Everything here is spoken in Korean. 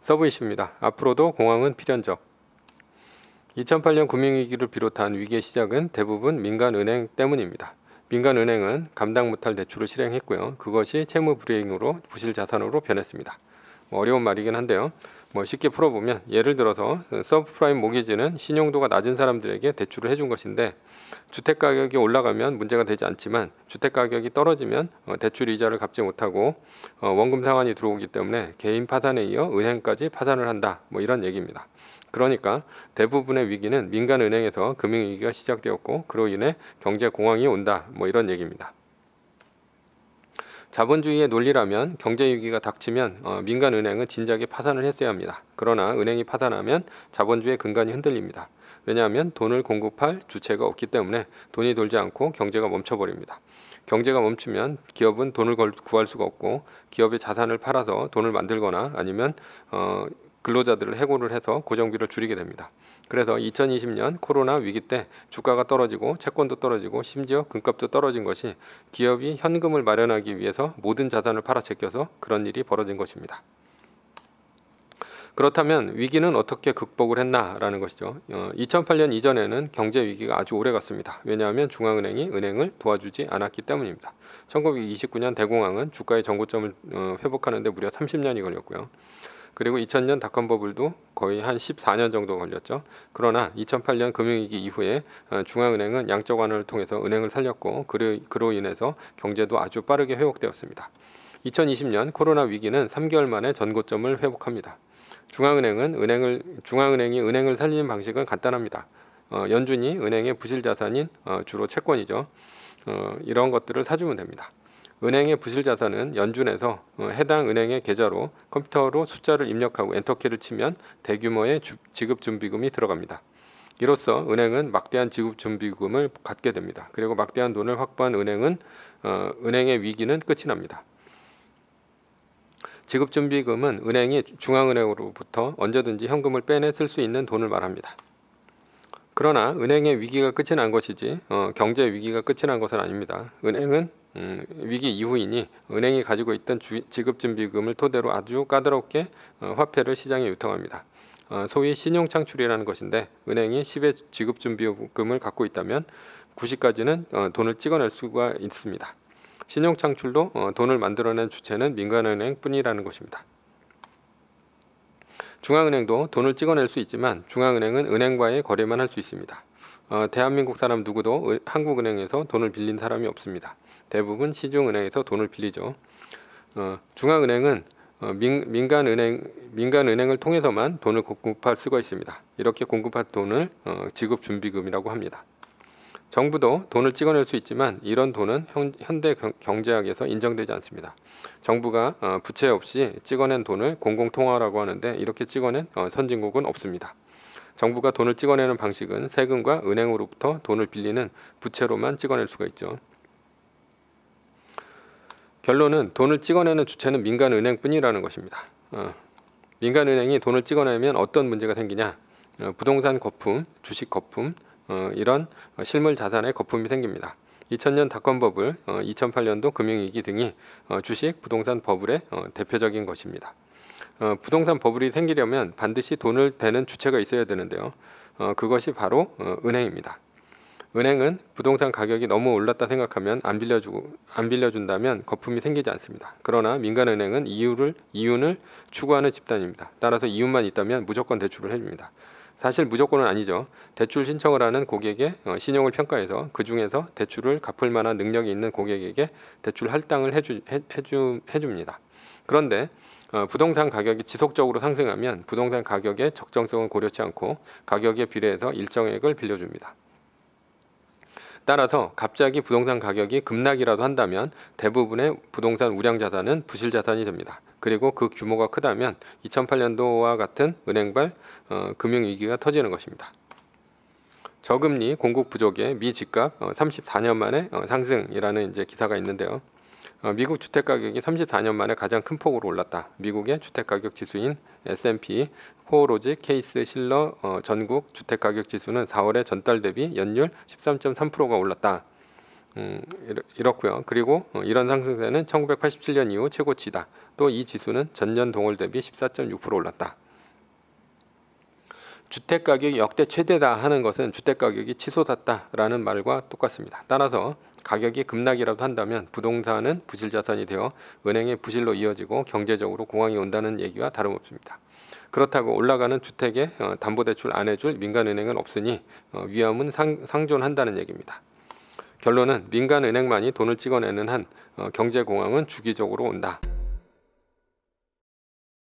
서브 이슈입니다. 앞으로도 공항은 필연적. 2008년 금융위기를 비롯한 위기의 시작은 대부분 민간은행 때문입니다. 민간은행은 감당 못할 대출을 실행했고요. 그것이 채무 불이행으로 부실 자산으로 변했습니다. 어려운 말이긴 한데요. 쉽게 풀어보면 예를 들어서 서브프라임 모기지는 신용도가 낮은 사람들에게 대출을 해준 것인데 주택가격이 올라가면 문제가 되지 않지만 주택가격이 떨어지면 대출 이자를 갚지 못하고 원금 상환이 들어오기 때문에 개인 파산에 이어 은행까지 파산을 한다. 이런 얘기입니다. 그러니까 대부분의 위기는 민간은행에서 금융위기가 시작되었고 그로 인해 경제공황이 온다. 이런 얘기입니다. 자본주의의 논리라면 경제위기가 닥치면 민간은행은 진작에 파산을 했어야 합니다. 그러나 은행이 파산하면 자본주의의 근간이 흔들립니다. 왜냐하면 돈을 공급할 주체가 없기 때문에 돈이 돌지 않고 경제가 멈춰버립니다. 경제가 멈추면 기업은 돈을 구할 수가 없고 기업의 자산을 팔아서 돈을 만들거나 아니면 근로자들을 해고를 해서 고정비를 줄이게 됩니다. 그래서 2020년 코로나 위기 때 주가가 떨어지고 채권도 떨어지고 심지어 금값도 떨어진 것이 기업이 현금을 마련하기 위해서 모든 자산을 팔아 제껴서 그런 일이 벌어진 것입니다. 그렇다면 위기는 어떻게 극복을 했나라는 것이죠. 2008년 이전에는 경제 위기가 아주 오래 갔습니다. 왜냐하면 중앙은행이 은행을 도와주지 않았기 때문입니다. 1929년 대공황은 주가의 정고점을 회복하는 데 무려 30년이 걸렸고요. 그리고 2000년 닷컴 버블도 거의 한 14년 정도 걸렸죠. 그러나 2008년 금융위기 이후에 중앙은행은 양적 완화를 통해서 은행을 살렸고 그로 인해서 경제도 아주 빠르게 회복되었습니다. 2020년 코로나 위기는 3개월 만에 전고점을 회복합니다. 중앙은행이 은행을 살리는 방식은 간단합니다. 연준이 은행의 부실 자산인 주로 채권이죠. 이런 것들을 사주면 됩니다. 은행의 부실 자산은 연준에서 해당 은행의 계좌로 컴퓨터로 숫자를 입력하고 엔터키를 치면 대규모의 지급준비금이 들어갑니다. 이로써 은행은 막대한 지급준비금을 갖게 됩니다. 그리고 막대한 돈을 확보한 은행의 위기는 끝이 납니다. 지급준비금은 은행이 중앙은행으로부터 언제든지 현금을 빼내 쓸 수 있는 돈을 말합니다. 그러나 은행의 위기가 끝이 난 것이지 경제 위기가 끝이 난 것은 아닙니다. 은행은 위기 이후이니 은행이 가지고 있던 지급준비금을 토대로 아주 까다롭게 화폐를 시장에 유통합니다. 소위 신용창출이라는 것인데 은행이 10의 지급준비금을 갖고 있다면 90까지는 돈을 찍어낼 수가 있습니다. 신용창출도 돈을 만들어낸 주체는 민간은행 뿐이라는 것입니다. 중앙은행도 돈을 찍어낼 수 있지만 중앙은행은 은행과의 거래만 할 수 있습니다. 대한민국 사람 누구도 한국은행에서 돈을 빌린 사람이 없습니다. 대부분 시중은행에서 돈을 빌리죠. 중앙은행은 민간은행을 통해서만 돈을 공급할 수가 있습니다. 이렇게 공급한 돈을 지급준비금이라고 합니다. 정부도 돈을 찍어낼 수 있지만 이런 돈은 현대 경제학에서 인정되지 않습니다. 정부가 부채 없이 찍어낸 돈을 공공통화라고 하는데 이렇게 찍어낸 선진국은 없습니다. 정부가 돈을 찍어내는 방식은 세금과 은행으로부터 돈을 빌리는 부채로만 찍어낼 수가 있죠. 결론은 돈을 찍어내는 주체는 민간은행뿐이라는 것입니다. 민간은행이 돈을 찍어내면 어떤 문제가 생기냐? 부동산 거품, 주식 거품, 이런 실물 자산의 거품이 생깁니다. 2000년 닷컴 버블, 2008년도 금융위기 등이 주식, 부동산 버블의 대표적인 것입니다. 부동산 버블이 생기려면 반드시 돈을 대는 주체가 있어야 되는데요. 그것이 바로 은행입니다. 은행은 부동산 가격이 너무 올랐다 생각하면 안 빌려준다면 거품이 생기지 않습니다. 그러나 민간은행은 이윤을 추구하는 집단입니다. 따라서 이윤만 있다면 무조건 대출을 해줍니다. 사실 무조건은 아니죠. 대출 신청을 하는 고객의 신용을 평가해서 그 중에서 대출을 갚을 만한 능력이 있는 고객에게 대출 할당을 해줍니다. 그런데 부동산 가격이 지속적으로 상승하면 부동산 가격의 적정성을 고려치 않고 가격에 비례해서 일정액을 빌려줍니다. 따라서 갑자기 부동산 가격이 급락이라도 한다면 대부분의 부동산 우량 자산은 부실 자산이 됩니다. 그리고 그 규모가 크다면 2008년도와 같은 은행발 금융위기가 터지는 것입니다. 저금리 공급 부족에 미 집값 34년 만에 상승이라는 이제 기사가 있는데요. 미국 주택가격이 34년 만에 가장 큰 폭으로 올랐다. 미국의 주택가격 지수인 S&P 코어로지 케이스 실러 전국 주택가격 지수는 4월에 전달 대비 연율 13.3%가 올랐다. 이렇고요. 그리고 이런 상승세는 1987년 이후 최고치다. 또 이 지수는 전년 동월 대비 14.6% 올랐다. 주택가격이 역대 최대다 하는 것은 주택가격이 치솟았다라는 말과 똑같습니다. 따라서 가격이 급락이라도 한다면 부동산은 부실자산이 되어 은행의 부실로 이어지고 경제적으로 공황이 온다는 얘기와 다름없습니다. 그렇다고 올라가는 주택에 담보대출 안 해줄 민간은행은 없으니 위험은 상존한다는 얘기입니다. 결론은 민간은행만이 돈을 찍어내는 한 경제공황은 주기적으로 온다.